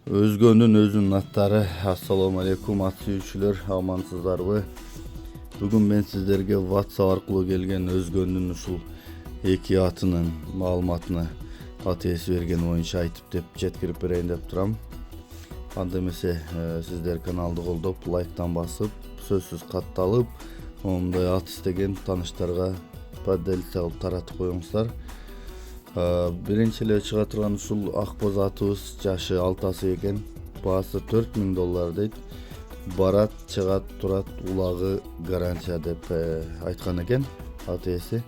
Озгондун өзүнүн аттары. Ассаламу алейкум ат сүйүүчүлөр, амансыздарбы? Бүгүн мен сиздерге WhatsApp аркылуу келген Озгондун ушул эки атынын маалыматына ат ээси берген боюнча айтып деп жеткирип берейин деп турам. Анда эмесе сиздер каналды колдоп, лайктан басып, сөзсүз катталып, моундай ат истеген тааныштарга поделиться кылып таратып коюңуздар. Биринчи эле чыга турган ушул ак боз атыбыз, жашы 6 экен, баасы $4000 дейт. Барат, чыгат, турат, улагы гарантия деп айткан экен ат ээси.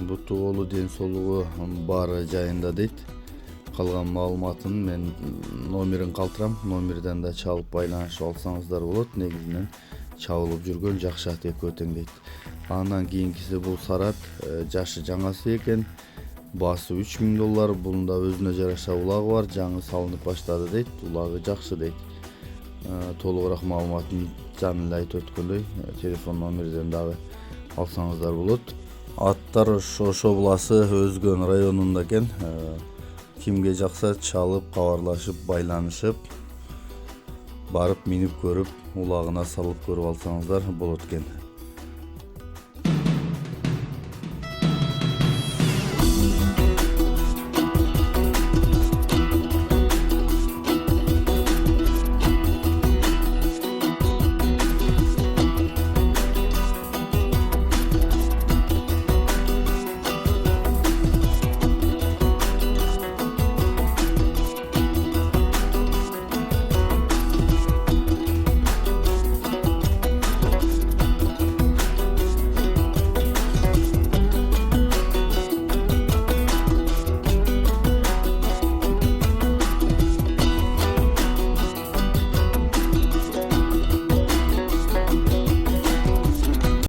Буту колу, ден соолугу баары жайында дейт. Калган маалыматын мен номерин калтырам, номерден да чалып байланышып алсаңыздар болот. Негизинен чабылып жүргөн жакшы ат экөө тең дейт. Андан кийинкиси бул сарат, жашы жаңасы экен, баасы $3000. Бунда өзүнө жараша улагы бар, жаңы салынып баштады дейт. Улагы жакшы дейт. Толугураак маалыматын жаңы эле айтып өткөндөй телефон номерден дагы алсаңыздар болот. Аттар ошо буласы Озгон районунда экен. Кимге жакса чалып, кабарлашып, байланышып, барып минип көрүп, улагына салып көрүп алсаңыздар болот экен.